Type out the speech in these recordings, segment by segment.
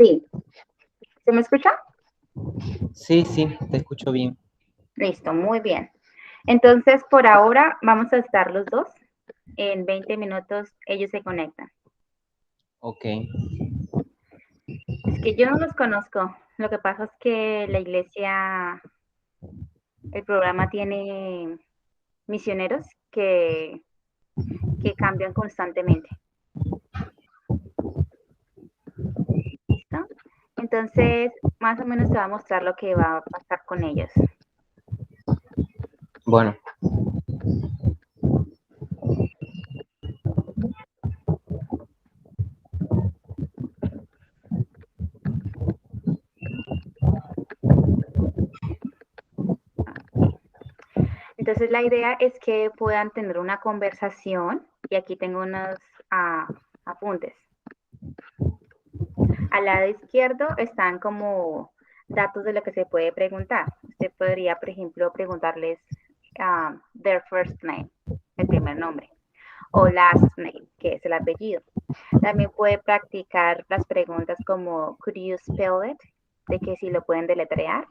Sí, ¿se me escucha? Sí, sí, te escucho bien. Listo, muy bien. Entonces, por ahora vamos a estar los dos. En 20 minutos ellos se conectan. Ok, Es que yo no los conozco. Lo que pasa es que la iglesia, el programa tiene misioneros que cambian constantemente. ¿Listo? Entonces, más o menos te va a mostrar lo que va a pasar con ellos. bueno, Ok. Entonces, la idea es que puedan tener una conversación y aquí tengo unos ah, apuntes. Al lado izquierdo están como datos de lo que se puede preguntar. Usted podría, por ejemplo, preguntarles their first name, el primer nombre, o last name, que es el apellido. También puede practicar las preguntas como could you spell it, de que si lo pueden deletrear.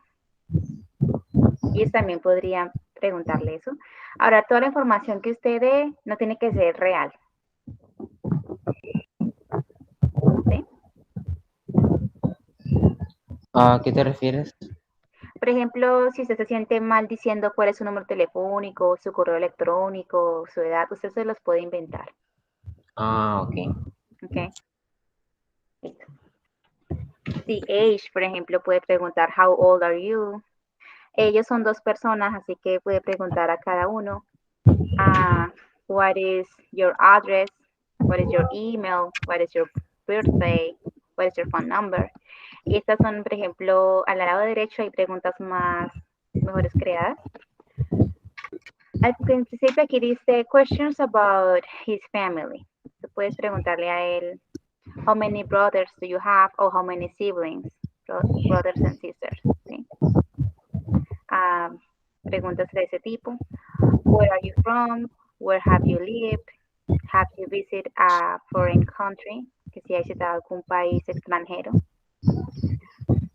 Y también podrían preguntarle eso. Ahora, toda la información que usted dé no tiene que ser real, ¿sí? ¿a qué te refieres? Por ejemplo, si usted se siente mal diciendo cuál es su número telefónico, su correo electrónico, su edad, usted se los puede inventar. Ah, ok. ¿Ok? Listo. Si age, por ejemplo, puede preguntar how old are you. Ellos son dos personas, así que puede preguntar a cada uno what is your address, what is your email, what is your birthday, what is your phone number. Y estas son, por ejemplo, al lado derecho hay preguntas más mejores creadas. Al principio aquí dice questions about his family. Tú puedes preguntarle a él how many brothers do you have or how many siblings, brothers and sisters. ¿Sí? Preguntas de ese tipo. Where are you from? Where have you lived? Have you visited a foreign country? Que si has visitado algún país extranjero.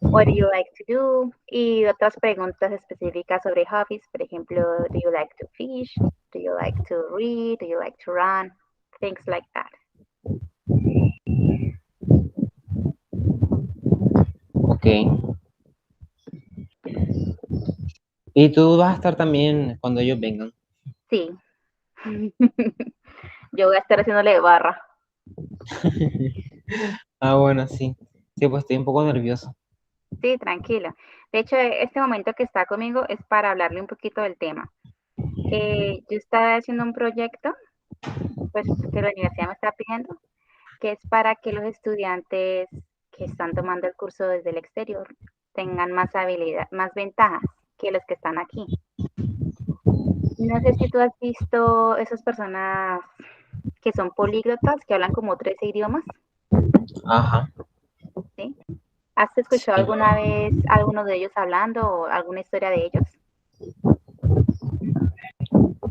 What do you like to do? Y otras preguntas específicas sobre hobbies. Por ejemplo, do you like to fish? Do you like to read? Do you like to run? Things like that. Ok. ¿Y tú vas a estar también cuando ellos vengan? Sí. Yo voy a estar haciéndole barra. Ah, bueno, sí. Sí, pues estoy un poco nervioso. Sí, tranquilo. De hecho, este momento que está conmigo es para hablarle un poquito del tema. Yo estaba haciendo un proyecto, pues que la universidad me está pidiendo, que es para que los estudiantes que están tomando el curso desde el exterior tengan más habilidad, más ventajas que los que están aquí. No sé si tú has visto esas personas que son políglotas, que hablan como 13 idiomas, Ajá, ¿sí? ¿Has escuchado sí. alguna vez alguno de ellos hablando o alguna historia de ellos?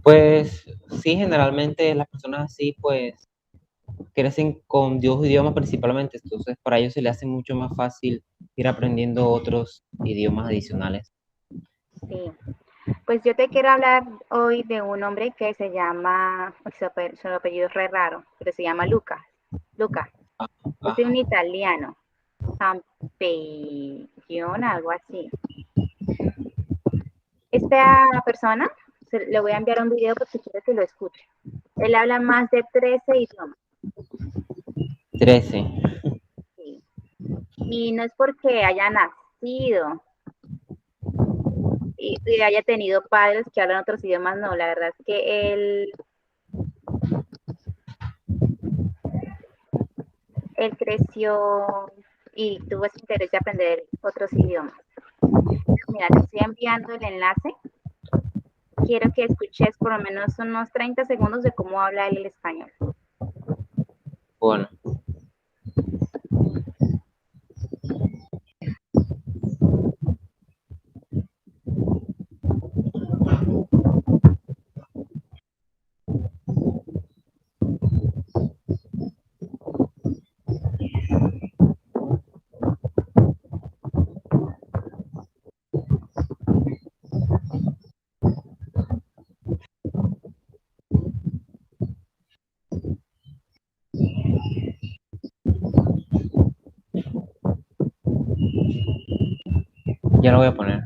Pues sí, generalmente las personas así, pues crecen con dos idiomas principalmente, entonces para ellos se les hace mucho más fácil ir aprendiendo otros idiomas adicionales. Sí. Pues yo te quiero hablar hoy de un hombre que se llama, su apellido es re raro, pero se llama Luca. Luca. Ah, Es de ajá, un italiano, Campellón, algo así. Esta persona, le voy a enviar un video porque quiero que lo escuche. Él habla más de 13 idiomas. 13. Sí. Y no es porque haya nacido y haya tenido padres que hablan otros idiomas, no, la verdad es que él creció y tuvo ese interés de aprender otros idiomas. Mira, te estoy enviando el enlace. Quiero que escuches por lo menos unos 30 segundos de cómo habla él el español. Bueno, Ya lo voy a poner.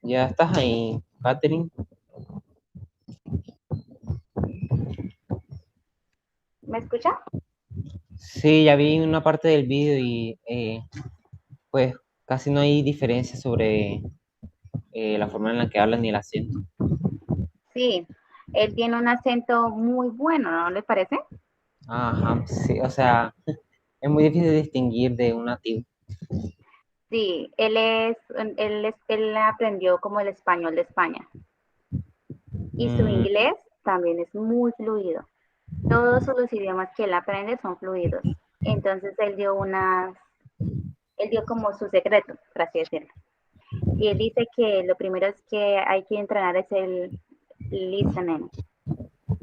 Ya estás ahí, Catherine. ¿Me escucha? Sí, ya vi una parte del vídeo y pues casi no hay diferencia sobre la forma en la que hablan ni el acento. Sí, él tiene un acento muy bueno, ¿no le parece? Ajá, sí, o sea, es muy difícil distinguir de un nativo. Sí, él aprendió como el español de España y su Mm, inglés también es muy fluido. Todos los idiomas que él aprende son fluidos. Entonces él dio como su secreto, por así decirlo. Y él dice que lo primero es que hay que entrenar es el listening,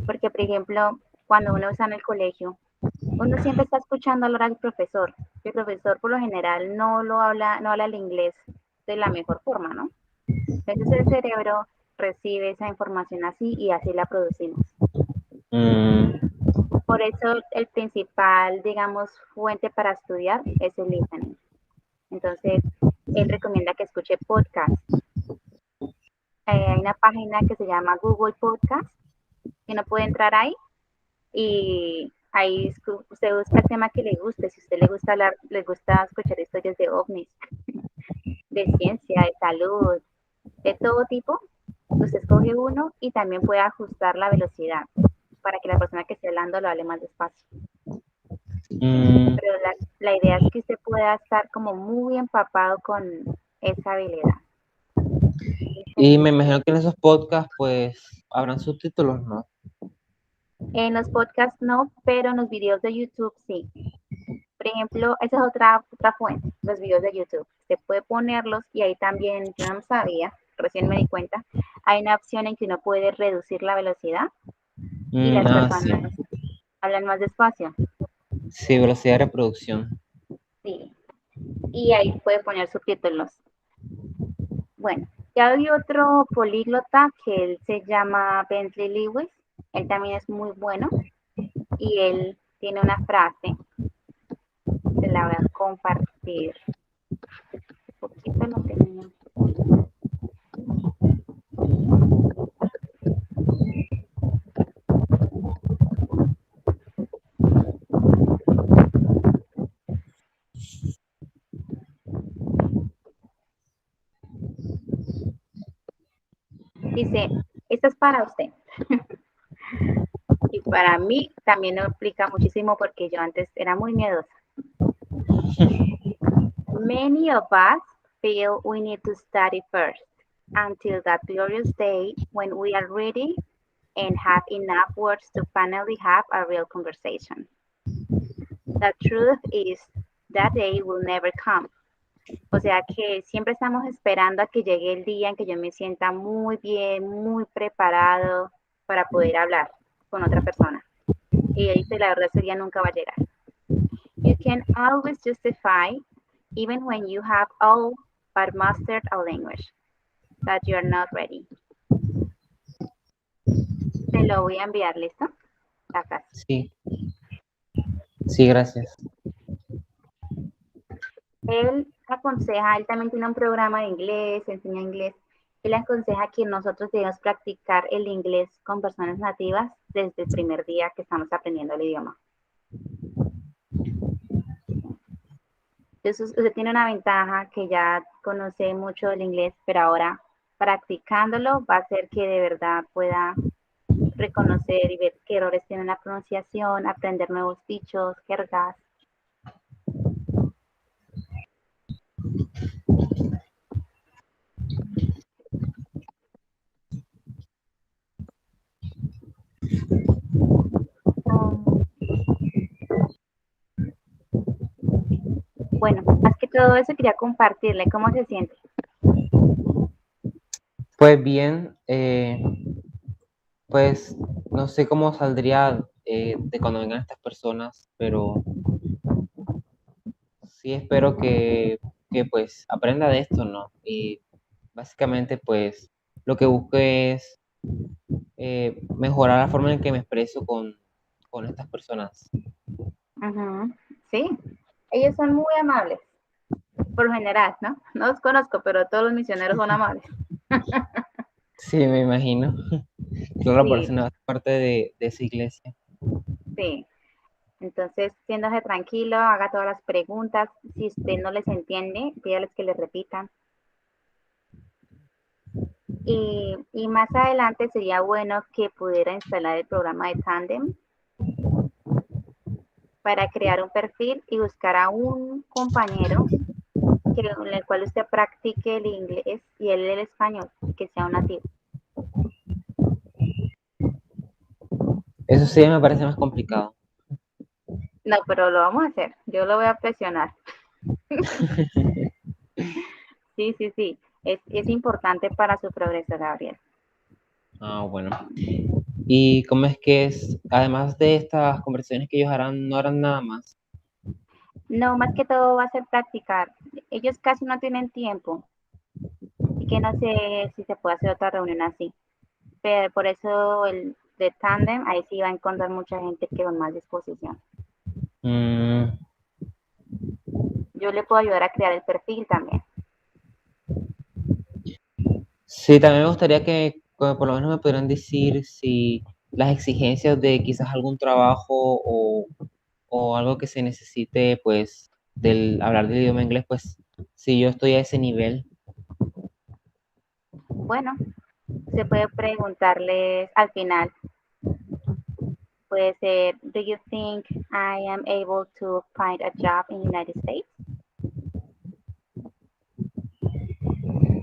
porque por ejemplo, cuando uno está en el colegio, uno siempre está escuchando hablar al profesor. El profesor por lo general no habla el inglés de la mejor forma, ¿no? Entonces el cerebro recibe esa información así y así la producimos. mm, Por eso el principal, digamos, fuente para estudiar es el listening. Entonces, él recomienda que escuche podcast. Hay una página que se llama Google Podcast, que uno puede entrar ahí y ahí usted busca el tema que le guste. Si a usted le gusta hablar, le gusta escuchar historias de ovnis, de ciencia, de salud, de todo tipo, usted escoge uno y también puede ajustar la velocidad para que la persona que esté hablando lo hable más despacio. mm. Pero la idea es que usted pueda estar como muy empapado con esa habilidad. Y Listening me skills. imagino que en esos podcasts pues habrán subtítulos, ¿no? En los podcasts no, pero en los videos de YouTube sí. Por ejemplo, esa es otra fuente, los videos de YouTube. Usted puede ponerlos y ahí también, yo no sabía, recién me di cuenta, hay una opción en que uno puede reducir la velocidad y las Sí. personas hablan más despacio. Sí, velocidad de reproducción. Sí, y ahí puede poner subtítulos. Bueno, ya hay otro políglota que él se llama Bentley Lewis. Él también es muy bueno y él tiene una frase, se la voy a compartir. Un poquito lo tenía. Dice, esto es para usted. Y para mí también lo aplica muchísimo porque yo antes era muy miedosa. Many of us feel we need to study first until that glorious day when we are ready and have enough words to finally have a real conversation. The truth is that day will never come. O sea que siempre estamos esperando a que llegue el día en que yo me sienta muy bien, muy preparado, para poder hablar con otra persona. Y ahí dice, la verdad, ese día nunca va a llegar. You can always justify, even when you have all but mastered a language, that you are not ready. Te lo voy a enviar, ¿listo? La frase. Sí, sí, gracias. Él aconseja, él también tiene un programa de inglés, enseña inglés. Él aconseja que nosotros debemos practicar el inglés con personas nativas desde el primer día que estamos aprendiendo el idioma. Entonces, usted tiene una ventaja que ya conoce mucho del inglés, pero ahora practicándolo va a hacer que de verdad pueda reconocer y ver qué errores tiene en la pronunciación, aprender nuevos dichos, jergas. Um, bueno, más que todo eso quería compartirle cómo se siente. Pues bien, pues no sé cómo saldría de cuando vengan estas personas, pero sí espero que pues aprenda de esto, ¿no? Y básicamente pues lo que busco es mejorar la forma en que me expreso con estas personas. Ujú, sí, ellos son muy amables, por lo general, ¿no? No los conozco, pero todos los misioneros son amables. Sí, me imagino. Claro, por eso Sí, no es parte de esa iglesia. sí. Entonces, siéndose tranquilo, haga todas las preguntas. Si usted no les entiende, pídales que les repitan. Y más adelante sería bueno que pudiera instalar el programa de Tandem para crear un perfil y buscar a un compañero en el cual usted practique el inglés y él el español y que sea un nativo. Eso sí me parece más complicado. No, pero lo vamos a hacer. Yo lo voy a presionar. Sí, sí, sí. Es importante para su progreso, Gabriel. Ah, bueno. ¿Y cómo es que es, además de estas conversaciones que ellos harán, no harán nada más? No, más que todo va a ser practicar. Ellos casi no tienen tiempo, así que no sé si se puede hacer otra reunión así. Pero por eso el de Tandem, ahí sí va a encontrar mucha gente que con más disposición. Mm, Yo le puedo ayudar a crear el perfil también. sí, también me gustaría que por lo menos me pudieran decir si las exigencias de quizás algún trabajo o algo que se necesite, pues, del hablar del idioma inglés, pues, si yo estoy a ese nivel. Bueno, se puede preguntarles al final. Puede ser, do you think I am able to find a job in the United States?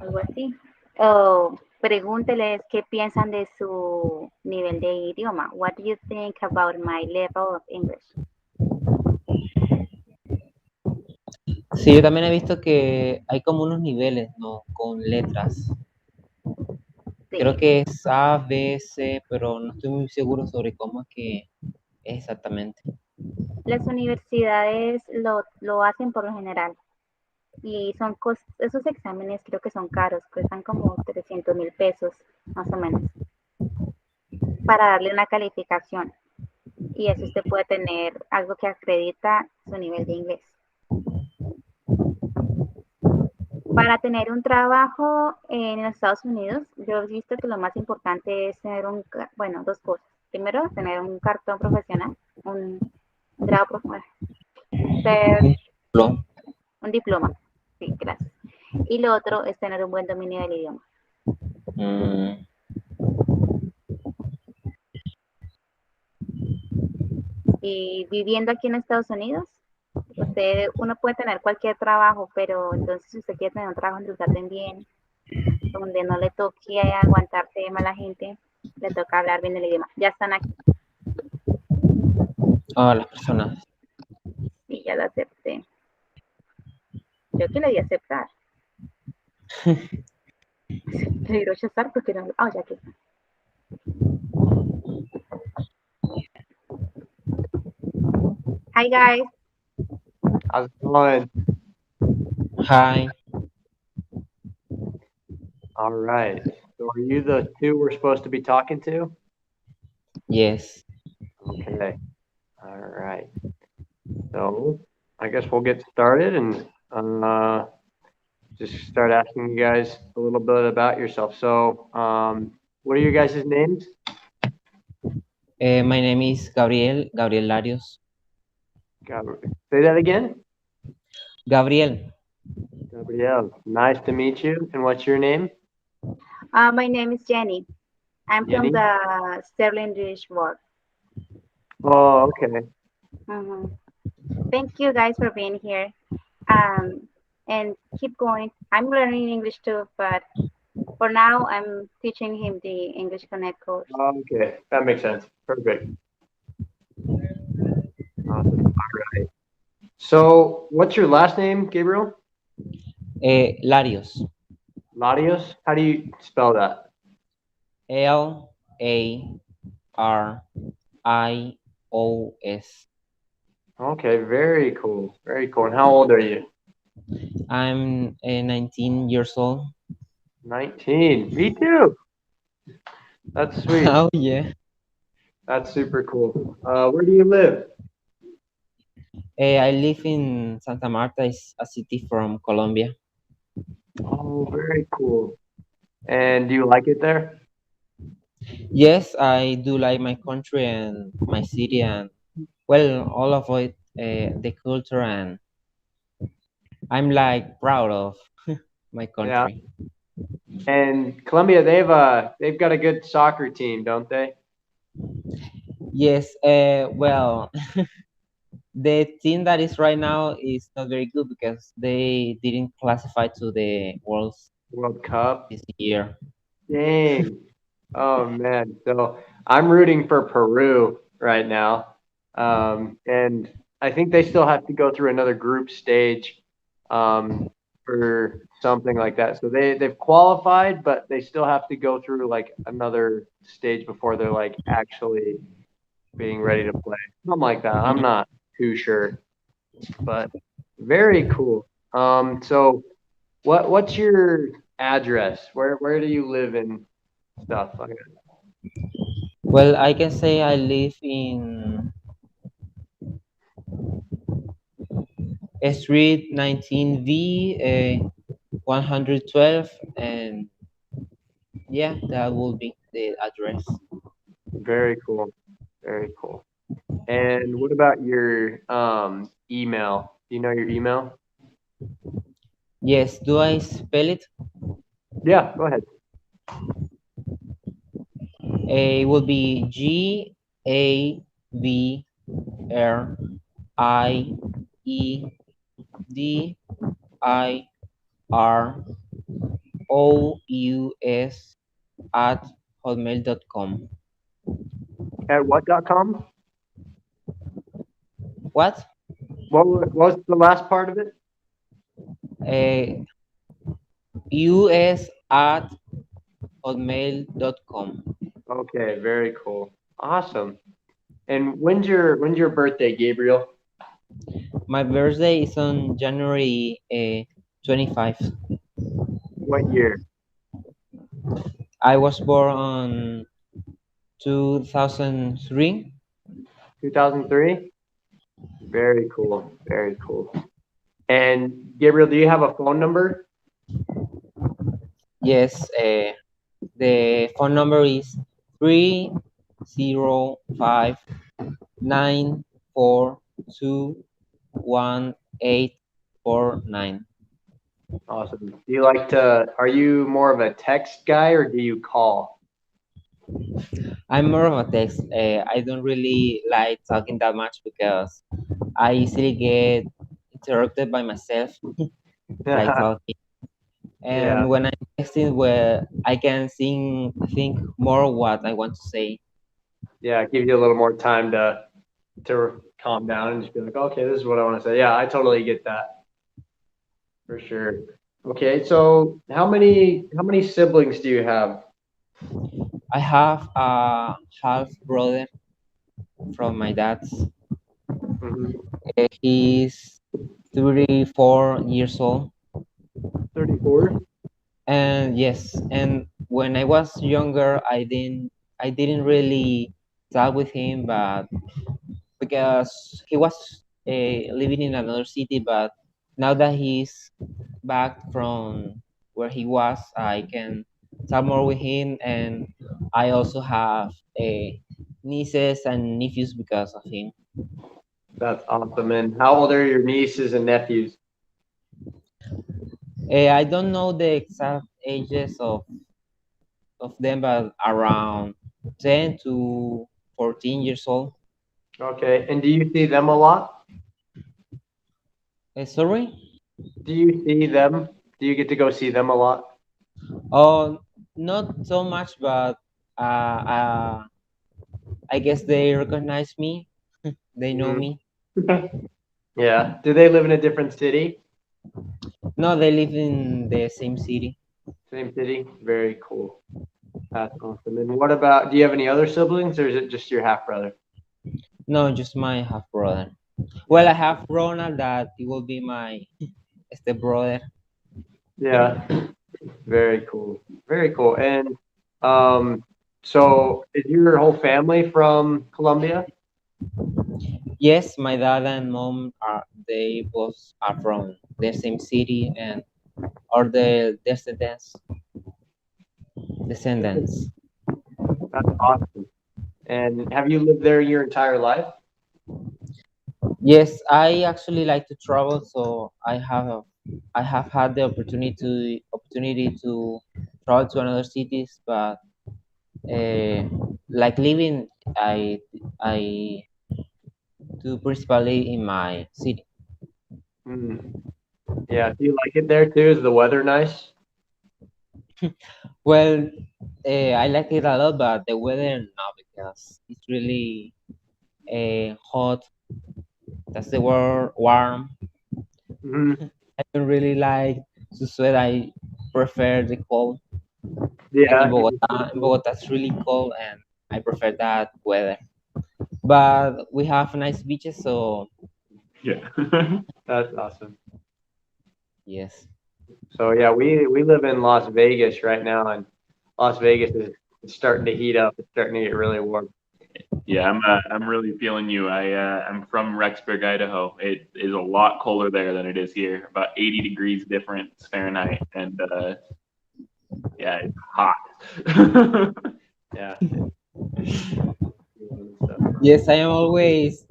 Algo así. O pregúnteles qué piensan de su nivel de idioma. What do you think about my level of English? Sí, yo también he visto que hay como unos niveles, ¿no? Con letras. Creo Sí, que es A, B, C, pero no estoy muy seguro sobre cómo es que es exactamente. las universidades lo hacen por lo general y esos exámenes creo que son caros, cuestan como 300.000 pesos más o menos para darle una calificación y eso usted puede tener algo que acredita su nivel de inglés. Para tener un trabajo en los Estados Unidos, yo he visto que lo más importante es tener bueno, dos cosas. Primero, tener un cartón profesional, un grado profesional, ser Lo- un diploma. Sí, gracias. Y lo otro es tener un buen dominio del idioma. mm, Y viviendo aquí en Estados Unidos, uno puede tener cualquier trabajo, pero entonces si usted quiere tener un trabajo donde lo traten bien, donde no le toque aguantarse de mala gente, le toca hablar bien el idioma. Ya están aquí a las personas. y ya lo acepté. Yo que le di a aceptar. Le di rechazar porque no. Ah, ya que está. Hi guys. How's it going? Hi. All right. So are you the two we're supposed to be talking to? Yes. Okay. All right. So I guess we'll get started and just start asking you guys a little bit about yourself. So, what are your guys' names? My name is Gabriel Larios. Say that again. Gabriel. Gabrielle. Nice to meet you. And what's your name? My name is Jenny. I'm from Jenny. the Sterling Dishward. Oh, okay. hmm Thank you guys for being here. Um, and keep going. I'm learning English too, but for now, I'm teaching him the English Connect course. Okay. That makes sense. Perfect. Awesome. All right. So, what's your last name, Gabriel? Larios. Latios? How do you spell that? Larios. Okay, very cool. Very cool. And how old are you? I'm 19 years old. 19. Me too. That's sweet. Oh, yeah. That's super cool. Where do you live? I live in Santa Marta, is a city from Colombia. Oh, very cool. And do you like it there? Yes, I do like my country and my city, and well, all of it, the culture, and I'm like proud of my Yeah. country. And Colombia, they've got a good soccer team, don't they? Yes, well, the team that is right now is not very good because they didn't classify to the Worlds World Cup. this year. Dang. Oh man. So I'm rooting for Peru right now. And I think they still have to go through another group stage for something like that. So they've qualified, but they still have to go through like another stage before they're like actually being ready to play. Something like that. I'm Mhm. not too sure, but very cool. So what's your address? Where do you live and stuff? Like Well, I can say I live in Street 19V, 112, and yeah, that will be the address. very cool. Very cool. And what about your email? Do you know your email? Yes, do I spell it? Yeah, go ahead. It will be GAVRIEDIROUS@hotmail.com. At what.com? What? What was the last part of it? Uh, us@hotmail.com. Okay, very cool. Awesome. And when's your birthday, Gabriel? My birthday is on January 25. What year? I was born on 2003. 2003? Very cool. Very cool. And Gabriel, do you have a phone number? Yes, the phone number is 305-942-1849. Awesome. Are you more of a text guy or do you call? I'm more of a text. I don't really like talking that much because I easily get interrupted by myself, like talking. Yeah, And when I'm texting, where I can think more what I want to say. yeah, give you a little more time to calm down and just be like, okay, this is what I want to say. Yeah, I totally get that for sure. Okay, so how many siblings do you have? I have a half brother from my dad's. Mm-hmm. He's 34 years old. 34? And yes, and when I was younger, I didn't really talk with him, but because he was living in another city, but now that he's back from where he was, I can talk more with him, and I also have nieces and nephews because of him. That's awesome. And how old are your nieces and nephews? I don't know the exact ages of them, but around 10 to 14 years old. Okay. And do you see them a lot? Sorry? Do you see them? Do you get to go see them a lot? Oh, not so much, but I guess they recognize me. They know Hmm. me. Yeah. Do they live in a different city? No, they live in the same city. Same city? Very cool. That's awesome. And what about, do you have any other siblings or is it just your half brother? No, just my half brother. Well, Yeah. I have Ronald that he will be my step brother. Yeah. Very cool. Very cool. And um, so is your whole family from Colombia? Yes, my dad and mom are they both are from the same city and are the descendants. That's awesome. And have you lived there your entire life? Yes, I actually like to travel, so I have had the opportunity to travel to another cities, but uh, like living, I I do principally in my city. Hmm. Yeah. Do you like it there too? Is the weather nice? Well, I like it a lot, but the weather now because it's really hot. That's the word, warm. Hmm. I don't really like to sweat. I prefer the cold. Like Yeah. In Bogota, it's really cold, and I prefer that weather. But we have nice beaches, so Yeah. That's awesome. yes. So yeah, we live in Las Vegas right now, and Las Vegas is starting to heat up. It's starting to get really warm. Yeah, I'm really feeling you. I'm from Rexburg, Idaho. It is a lot colder there than it is here, about 80 degrees difference Fahrenheit, and yeah, it's hot. Yeah. So, Yes, I am always,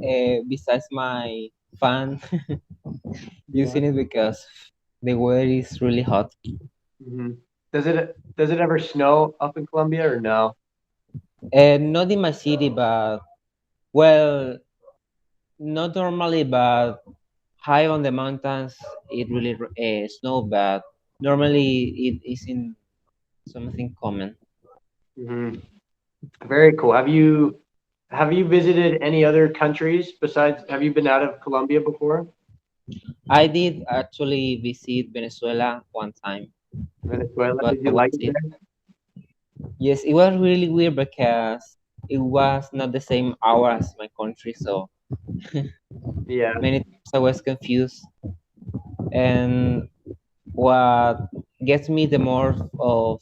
besides my fan, yeah. using it because the weather is really hot. Hmm. Does it ever snow up in Colombia or no? And not in my city, but well, not normally, but high on the mountains, it really snow, but normally it isn't something common. Hmm. Very cool. Have you visited any other countries besides? Have you been out of Colombia before? I did actually visit Venezuela one time, Venezuela. but Did that you was like it it. there? Yes, it was really weird because it was not the same hour as my country, so Yeah. many times I was confused. And what gets me the more of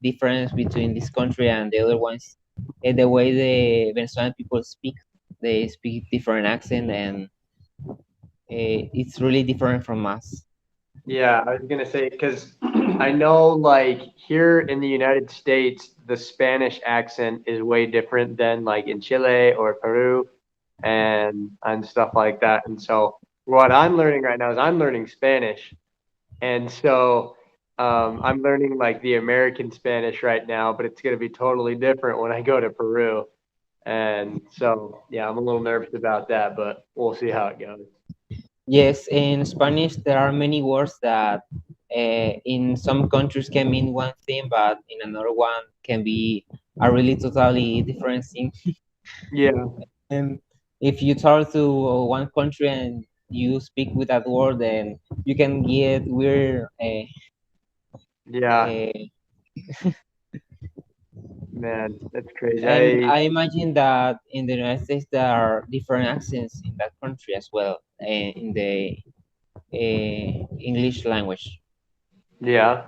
difference between this country and the other ones is the way the Venezuelan people speak. They speak different accent, and it's really different from us. Yeah, I was gonna say because I know like here in the United States, the Spanish accent is way different than like in Chile or Peru and stuff like that. And so what I'm learning right now is I'm learning Spanish, and so I'm learning like the American Spanish right now, but it's gonna be totally different when I go to Peru. And so yeah, I'm a little nervous about that, but we'll see how it goes. Yes, in Spanish there are many words that in some countries can mean one thing, but in another one can be a really totally different thing. Yeah, And if you travel to one country and you speak with that word, then you can get weird yeah. uh, Man, that's crazy. And I imagine that in the United States there are different accents in that country as well, in the English language. Yeah,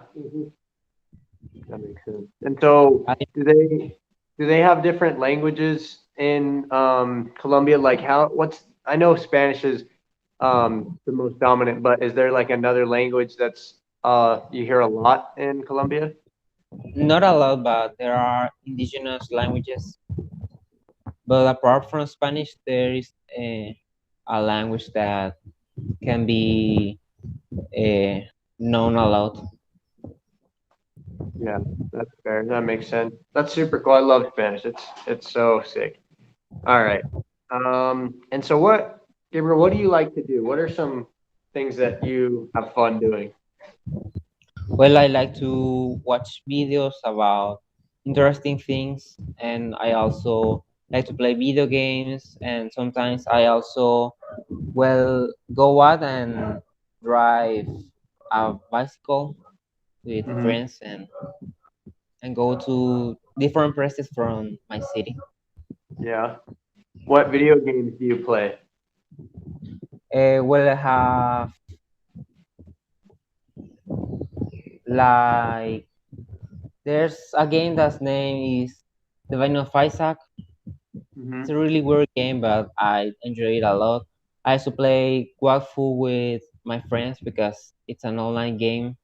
that makes sense. And so, I, do they have different languages in Colombia? Like how? I know Spanish is the most dominant, but is there like another language that's you hear a lot in Colombia? not a lot, but there are indigenous languages. But apart from Spanish, there is a language that can be uh, known a lot. Yeah, that's fair. That makes sense. That's super cool. I love Spanish. It's so sick. All right. And so Gabriel, what do you like to do? What are some things that you have fun doing? Well, I like to watch videos about interesting things, and I also like to play video games. And sometimes I also, well, go out and drive a bicycle with Hmm. friends and go to different places from my city. Yeah. What video games do you play? Well, I have like there's a game that's name is The Binding of Isaac. It's a Hmm. really weird game, but I enjoy it a lot. I also play Wakfu with my friends because it's an online game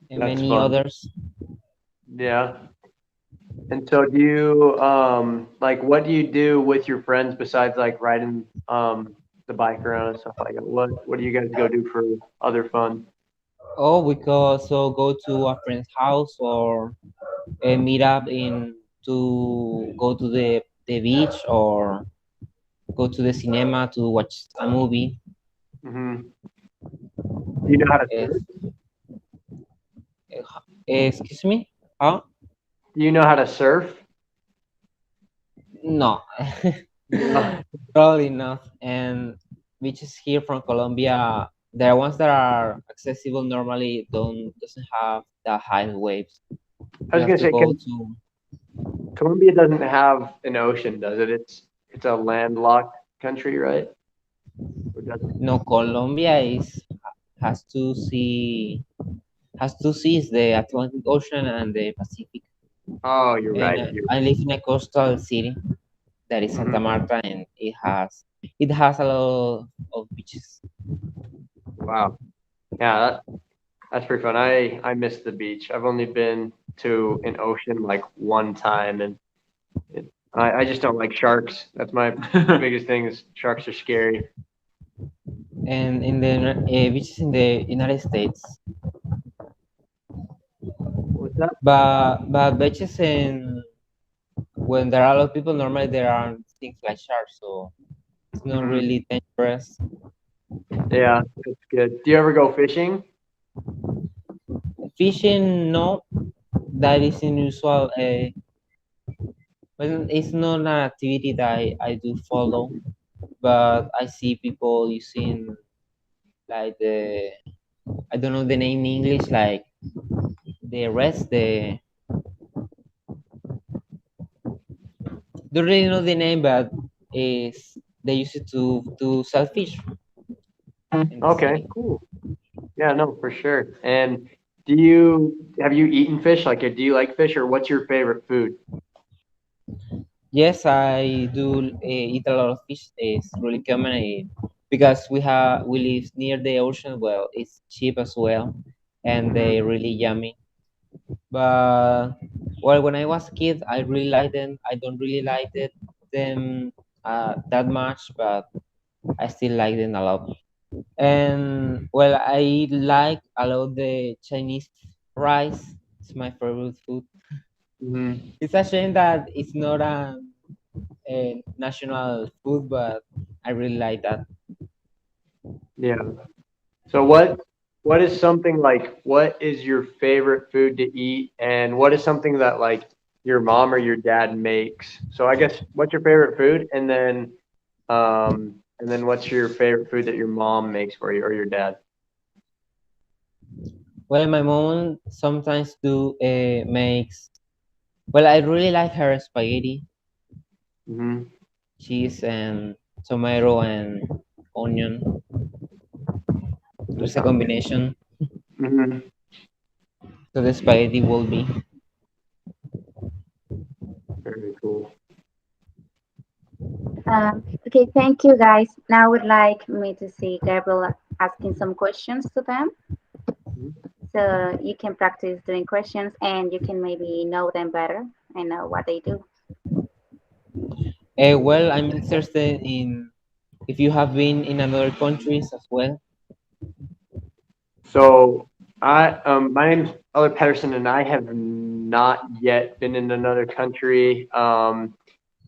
and That's many fun. others. Yeah. And so do you like what do you do with your friends besides like riding the bike around and stuff like that? What do you guys go do for other fun? Oh, we could also go to a friend's house or meet up in to go to the beach or go to the cinema to watch a movie. Hmm. Do you know how to Eh, surf? Excuse me? Huh? Do you know how to surf? No, No. probably not. And beaches here from Colombia, the ones that are accessible normally doesn't have the high waves. I You was have gonna to say, go to. Colombia doesn't have an ocean, does it? It's a landlocked country, right? Or does it? No, Colombia is has two sea has two seas, the Atlantic Ocean and the Pacific. Oh, you're And right. You're I live in a coastal city that is Santa mhm. Marta, and it has a lot of beaches. Wow. Yeah, that's pretty fun. I miss the beach. I've only been to an ocean like one time, and I just don't like sharks. That's my biggest thing is sharks are scary. And in the beaches in the United States, What's that? but beaches in when there are a lot of people, normally there are things like sharks, so it's not Hmm. really dangerous. Yeah, that's good. Do you ever go fishing? Fishing, no, that is unusual. Well, it's not an activity that I do follow, but I see people using like the I don't know the name in English, like the rest, the don't really know the name, but is they use it to sell fish in the Okay, city. cool. Yeah, no, for sure. And have you eaten fish? Like, do you like fish, or what's your favorite food? Yes, I do eat a lot of fish. It's really common because we live near the ocean. Well, it's cheap as well, and Hmm. they're really yummy. But well, when I was a kid, I really liked them. I don't really like them that much, but I still like them a lot. And well, I like a lot the Chinese rice. It's my favorite food. Hmm. It's a shame that it's not a national food, but I really like that. Yeah. So what is your favorite food to eat, and what is something that like your mom or your dad makes? So I guess what's your favorite food, and then what's your favorite food that your mom makes for you or your dad? Well, my mom sometimes do makes. Well, I really like her spaghetti, Hmm. cheese and tomato and onion. There's a combination. Hmm. So the spaghetti will be. Very cool. Okay, thank you guys. Now I would like me to see Gabriel asking some questions to them. Mhm. So you can practice doing questions and you can maybe know them better and know what they do. Well, I'm interested in if you have been in other countries as well. So my name's Elder Pedersen, and I have not yet been in another country.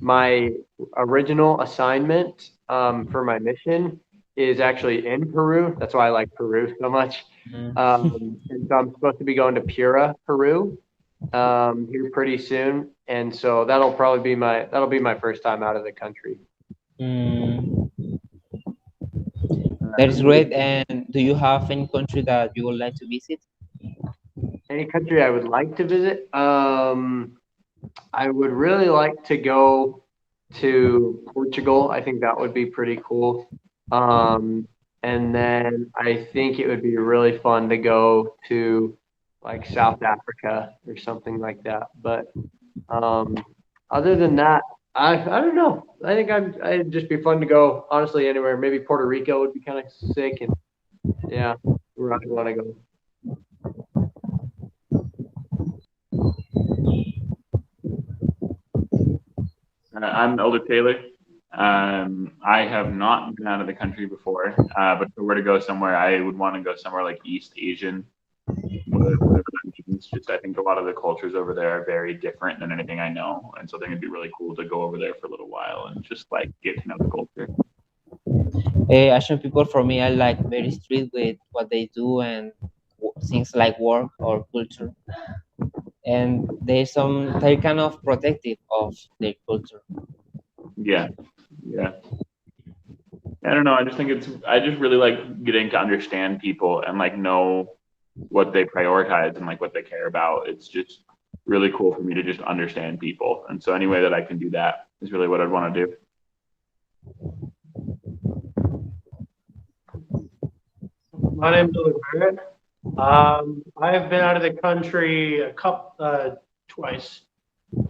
My original assignment for my mission is actually in Peru. That's why I like Peru so much. Mm. And so I'm supposed to be going to Piura, Peru, here pretty soon. And so that'll be my first time out of the country. Mm, that is great. And do you have any country that you would like to visit? Any country I would like to visit? I would really like to go to Portugal. I think that would be pretty cool. Um, and then I think it would be really fun to go to like South Africa or something like that. But um, other than that, I don't know. I think it'd just be fun to go honestly anywhere. Maybe Puerto Rico would be kind of sick, and yeah, where I'd want to go. I'm Elder Taylor. I have not been out of the country before, but if I were to go somewhere, I would want to go somewhere like East Asian, whatever that means. Just I think a lot of the cultures over there are very different than anything I know, and so I think it'd be really cool to go over there for a little while and just like get to know the culture. Asian people for me are like very strict with what they do and things like work or culture, and they're kind of protective of their culture. Yeah, yeah. I don't know. I just really like getting to understand people and like know what they prioritize and like what they care about. It's just really cool for me to just understand people. And so any way that I can do that is really what I'd want to do. My name's Luke Barrett. I have been out of the country twice.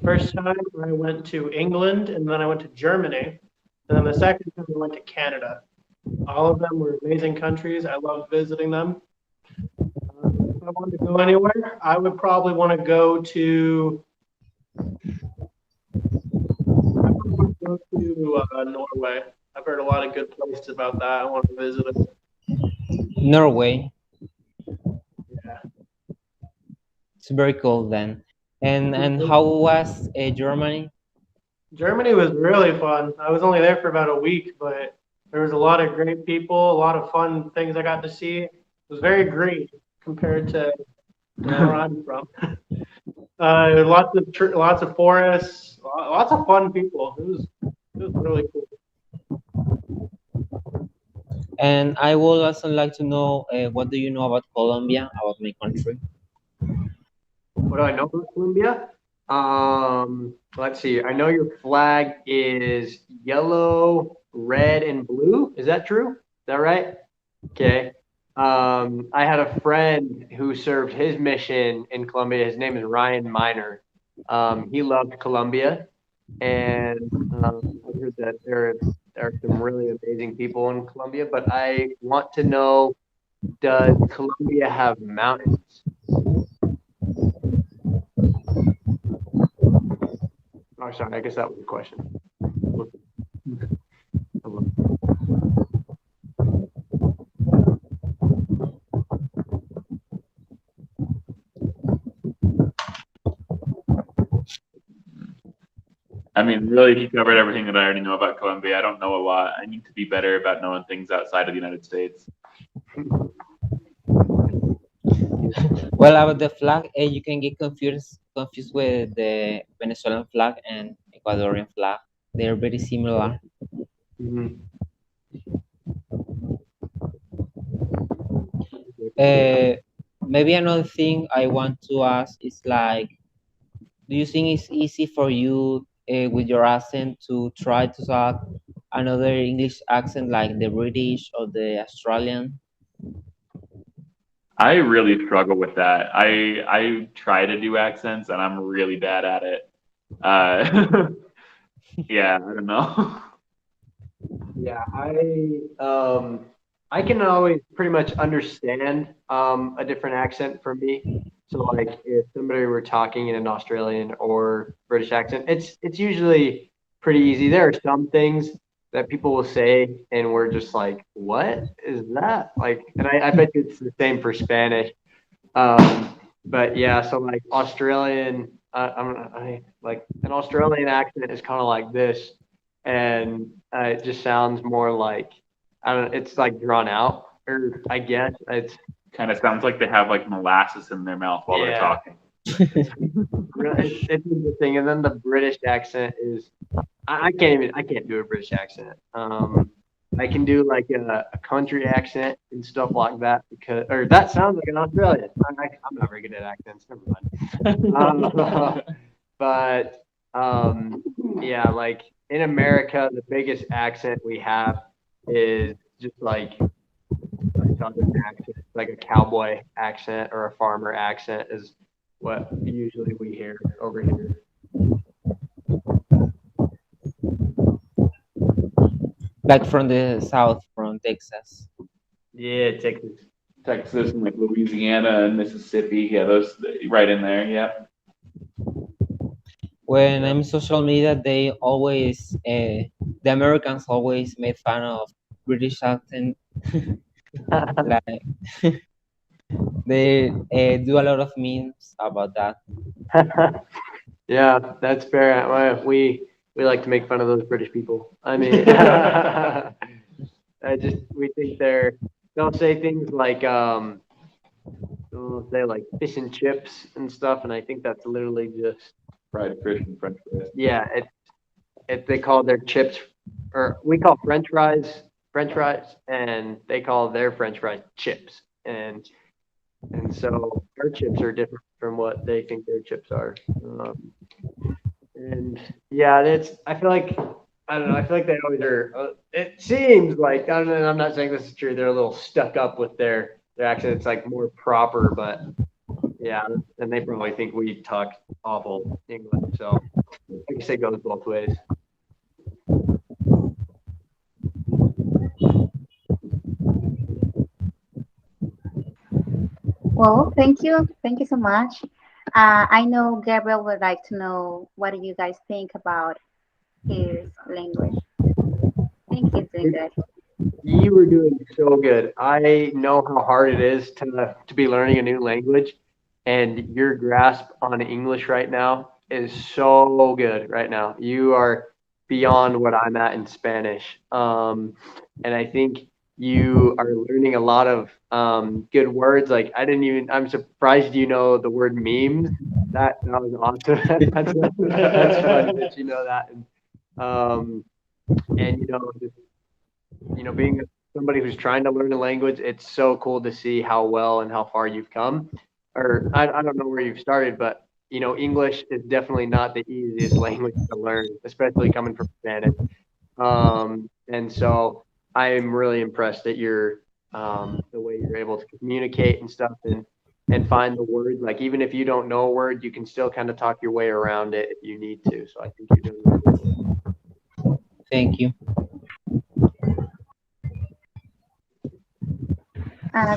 First time I went to England, and then I went to Germany, and then the second time I went to Canada. All of them were amazing countries. I loved visiting them. If I wanted to go anywhere, I would probably want to go to. I would want to go to Norway. I've heard a lot of good places about that. I want to visit it. Norway, Yeah. it's very cool then. And how was Germany? Germany was really fun. I was only there for about a week, but there was a lot of great people, a lot of fun things I got to see. It was very green compared to where I'm from. Lots of forests, lots of fun people. It was really cool. And I would also like to know what do you know about Colombia, about my country? What do I know about Colombia? Let's see. I know your flag is yellow, red, and blue. Is that true? Is that right? Okay. I had a friend who served his mission in Colombia. His name is Ryan Miner. He loved Colombia, and I heard that there are some really amazing people in Colombia. But I want to know, does Colombia have mountains? Oh, sorry. I guess that was the question. I mean, really, he covered everything that I already know about Colombia. I don't know a lot. I need to be better about knowing things outside of the United States. Well, about the flag, you can get confused with the Venezuelan flag and Ecuadorian flag. They are very similar. Mhm. Uh, Maybe another thing I want to ask is like, do you think it's easy for you with your accent to try to talk another English accent like the British or the Australian? I really struggle with that. I try to do accents and I'm really bad at it. Yeah, I don't know. Yeah, I can always pretty much understand a different accent for me. So like if somebody were talking in an Australian or British accent, it's usually pretty easy. There are some things that people will say and we're just like, what is that? Like, and I bet you it's the same for Spanish. But yeah, so like Australian, I like an Australian accent is kind of like this, and it just sounds more like I don't. It's like drawn out, or I guess it's Kind of sounds like they have like molasses in their mouth while they're yeah. talking. It's interesting. And then the British accent is I can't do a British accent. I can do like a country accent and stuff like that because or that sounds like an Australian. I'm not very good at accents. Never mind. But yeah, like in America, the biggest accent we have is just like a southern accent, like a cowboy accent or a farmer accent is what usually we hear over here. Like from the south, from Texas. Yeah, Texas. Texas and like Louisiana and Mississippi, yeah, those right in there, yeah. When I'm in social media, they always, the Americans always made fun of British accent. Like they do a lot of memes about that. Yeah, that's fair. We like to make fun of those British people. I mean, we think they'll say things like they'll say like fish and chips and stuff, and I think that's literally just Fried fish and French fries. yeah. They call their chips or we call French fries, and they call their French fries chips, and so our chips are different from what they think their chips are. And yeah, I feel like I don't know. I feel like they always are. It seems like I don't know. I'm not saying this is true. They're a little stuck up with their accent. It's like more proper, but yeah, and they probably think we talk awful English. So I guess it goes both ways. Well, thank you so much. I know Gabriel would like to know what do you guys think about his language. I think he's doing good. You were doing so good. I know how hard it is to be learning a new language, and your grasp on English right now is so good right now. You are beyond what I'm at in Spanish. And I think you are learning a lot of good words. Like I'm surprised you know the word memes. That was awesome. That's funny that you know that. And being somebody who's trying to learn a language, it's so cool to see how well and how far you've come. Or I don't know where you've started, but English is definitely not the easiest language to learn, especially coming from Spanish. And so I'm really impressed that you're the way you're able to communicate and stuff and find the word. Like even if you don't know a word, you can still kind of talk your way around it if you need to. So I think you're doing really good. Thank you.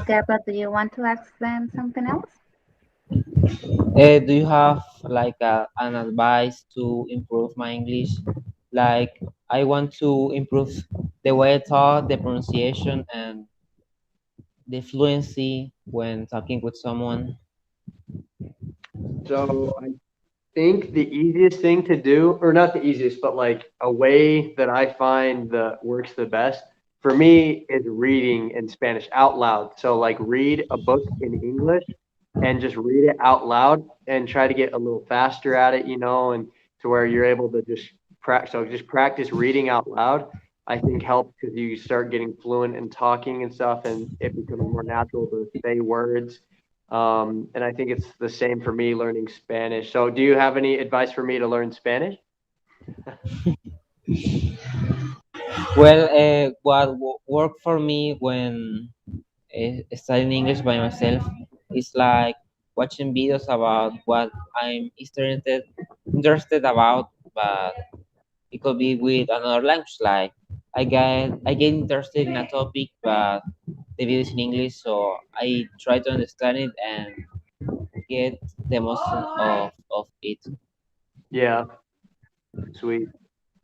Gabriel, do you want to ask them something else? Do you have like an advice to improve my English? Like I want to improve the way I talk, the pronunciation, and the fluency when talking with someone. So I think the easiest thing to do, or not the easiest, but like a way that I find that works the best for me is reading in Spanish out loud. So like read a book in English and just read it out loud and try to get a little faster at it, and to where you're able to just practice. So just practice reading out loud. I think helps because you start getting fluent in talking and stuff, and it becomes more natural to say words. And I think it's the same for me learning Spanish. So, do you have any advice for me to learn Spanish? Well, what worked for me when studying English by myself is like watching videos about what I'm interested about, but it could be with another language. Like I get interested in a topic, but the video is in English, so I try to understand it and get the most of it. Yeah, sweet.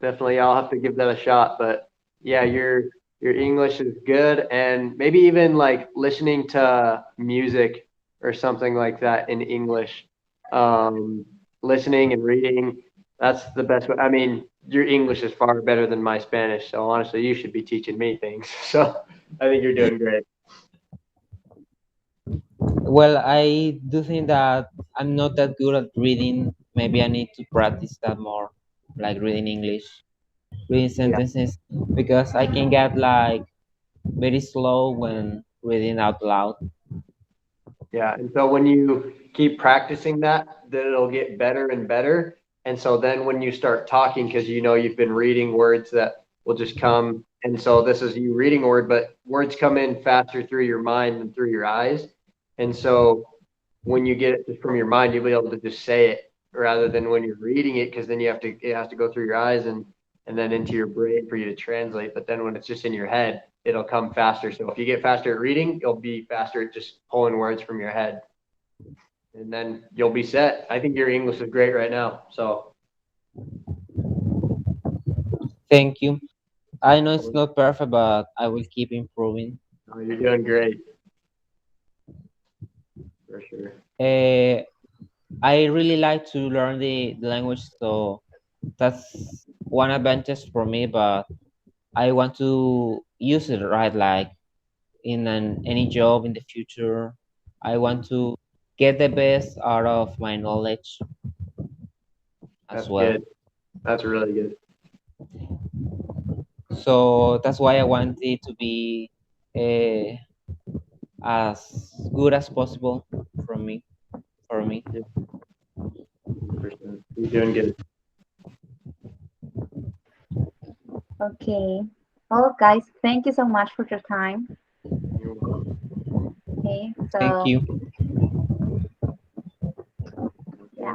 Definitely, I'll have to give that a shot. But yeah, your English is good, and maybe even like listening to music or something like that in English. Um, Listening and reading, that's the best way. I mean, your English is far better than my Spanish, so honestly, you should be teaching me things. So I think you're doing great. Well, I do think that I'm not that good at reading. Maybe I need to practice that more, like reading English, reading Yeah. sentences, because I can get like very slow when reading out loud. Yeah, and so when you keep practicing that, then it'll get better and better. And so then when you start talking, because you know you've been reading words that will just come, and so this is you reading a word, but words come in faster through your mind than through your eyes. And so when you get it just from your mind, you'll be able to just say it rather than when you're reading it, because then it has to go through your eyes and then into your brain for you to translate. But then when it's just in your head, it'll come faster. So if you get faster at reading, you'll be faster at just pulling words from your head, and then you'll be set. I think your English is great right now. So Thank you. I know it's not perfect, but I will keep improving. you're doing great for sure. Uh, I really like to learn the language, so that's one advantage for me. But I want to use it right, like in any job in the future. I want to get the best out of my knowledge as That's well. good. That's really good. So that's why I want it to be uh, as good as possible from me for me. Yeah, 100%. You're doing good. Okay. Well, guys, thank you so much for your time. You're welcome. Okay. Thank So, you. yeah.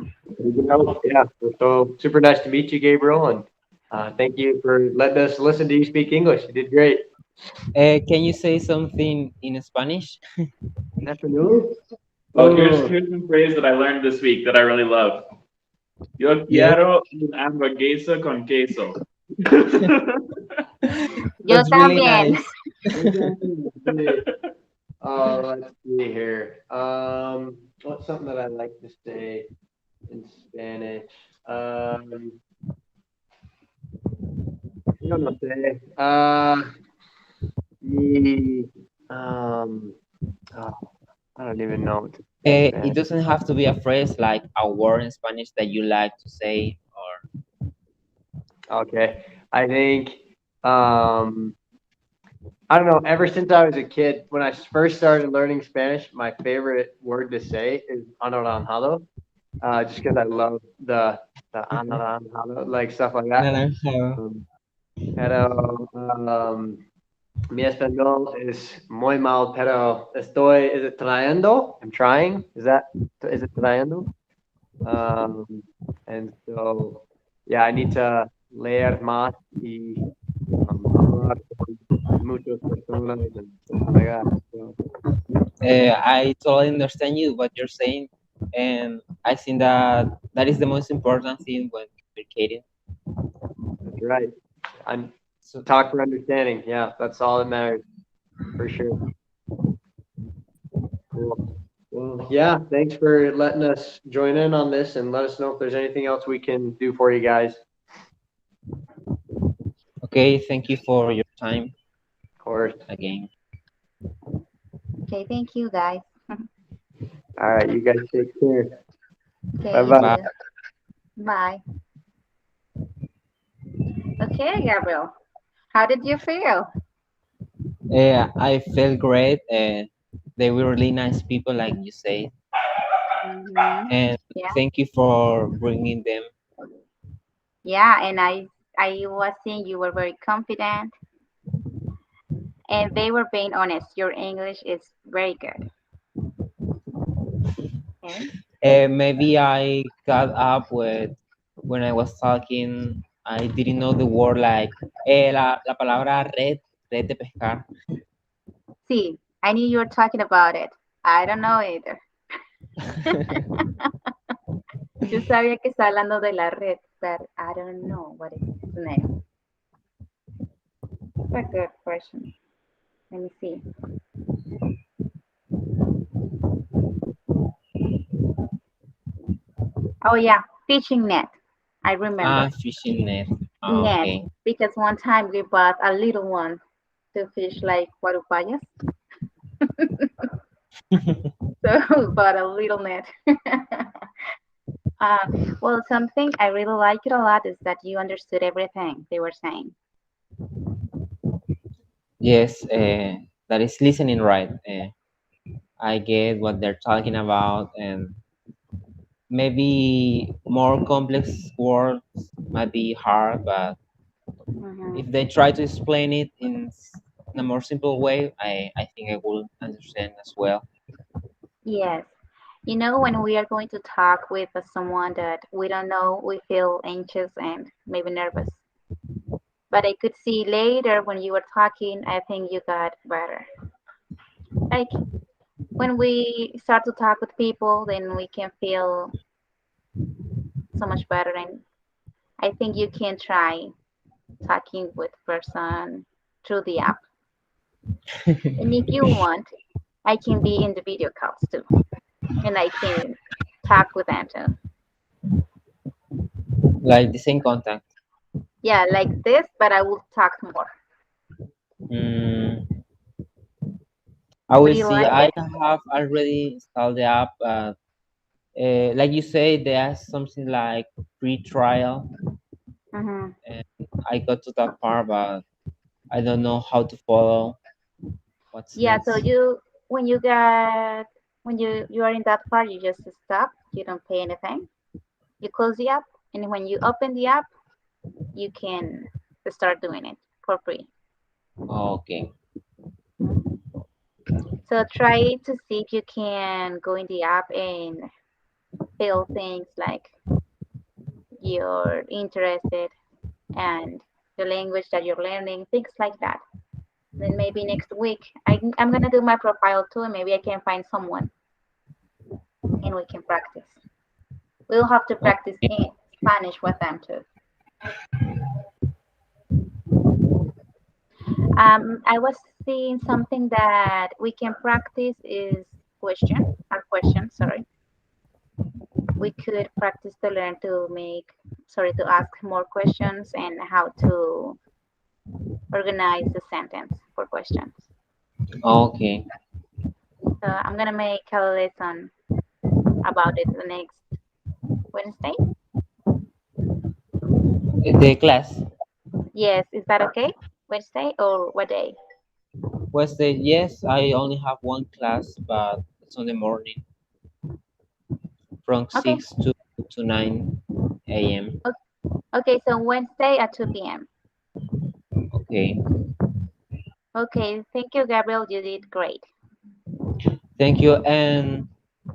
Yeah, so super nice to meet you, Gabriel, and thank you for letting us listen to you speak English. You did great. Can you say something in Spanish? En español. Oh, here's Oh, here's a phrase that I learned this week that I really love. Yo Yes, quiero un hamburguesa con queso. Yo that's really también. nice. let's see here. What's something that I like to say in Spanish? Yo no sé. Y, um, oh, I don't even know what to say in It Spanish. doesn't have to be a phrase like a word in Spanish that you like to say, or Okay, I think, um, I don't know. Ever since I was a kid, when I first started learning Spanish, my favorite word to say is anaranjado, just because I love the anaranjado, like stuff like that. naranja. Um, pero mi español es muy mal, pero is it trayendo? I'm trying. Is it trayendo? Um, and so, yeah, I need to leer más y hablar con muchas personas and stuff like that. So, I totally understand you what you're saying, and I think that that is the most important thing when communicating. that's right. And So, talk for understanding. Yeah, that's all that matters for sure. Cool. Well, yeah, thanks for letting us join in on this and let us know if there's anything else we can do for you guys. okay, thank you for your time Of course. again. Okay. Thank you, guys. All right, you guys take care. Okay. Bye You bye. Bye. too. Bye. Okay, Gabriel. How did you feel? I felt great. The they were really nice people, like you say. Hmm. And Yeah, thank you for bringing them. yeah, and I was seeing you were very confident, and they were being honest. Your English is very good. Okay. Maybe I got up with when I was talking. I didn't know the word like la palabra red de pescar. See, I knew you were talking about it. I don't know either. Yo sabía que está hablando de la red, but I don't know what is the name. That's a good question. Let me see. Oh yeah, fishing net. I remember. Fishing net. Net, Okay. because one time we bought a little one to fish like guarupayas. So we bought a little net. uh, well, something I really like it a lot is that you understood everything they were saying. Yes, that is listening right. I get what they're talking about, and maybe more complex words might be hard, but Hmm. if they try to explain it in a more simple way, I think I will understand as well. Yes. You know, when we are going to talk with someone that we don't know, we feel anxious and maybe nervous. But I could see later when you were talking, I think you got better. Like when we start to talk with people, then we can feel so much better. And I think you can try talking with person through the app. And if you want, I can be in the video calls too, and I can talk with them too. Like the same contact. Yeah, like this, but I will talk more. Mm, I Would will you see. like I it? have already installed the app. Like you say, there's something like free trial, Hmm. and I got to that part, but I don't know how to follow what's Yeah, so next. you when you get when you are in that part, you just stop. You don't pay anything. You close the app, and when you open the app, you can start doing it for free. Okay. Mhm. So try to see if you can go in the app and fill things like you're interested and the language that you're learning, things like that. Then maybe next week I'm gonna do my profile too, and maybe I can find someone and we can practice. We'll have to practice Okay. in Spanish with them too. I was seeing something that we can practice is our question, sorry. We could practice to learn to to ask more questions and how to organize the sentence for questions. Okay. So I'm gonna make a lesson about it the next Wednesday. The class. Yes, is that okay? Wednesday or what day? Wednesday, yes, I only have one class, but it's on the morning from Okay. 6 to 9 a.m. Okay, so Wednesday at 2 p.m. Okay. Okay, thank you, Gabriel. You did great. Thank you. And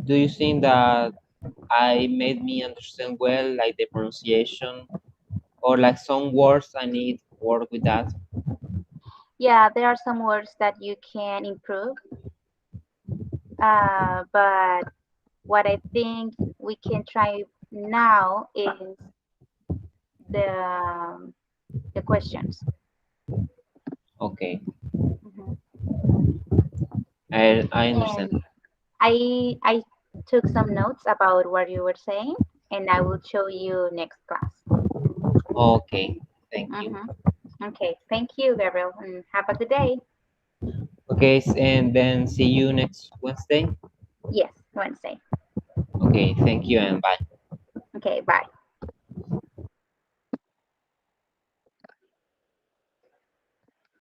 do you think that I made me understand well, like the pronunciation, or like some words I need work with that? Yeah, there are some words that you can improve, but what I think we can try now is the the questions. Okay. Mhm. I understand. And I took some notes about what you were saying, and I will show you next class. Okay. Thank you. Hmm. Okay, thank you, Gabriel, and have a good day. Okay, and then see you next Wednesday. Yes, Wednesday. Okay, thank you and bye. Okay, bye.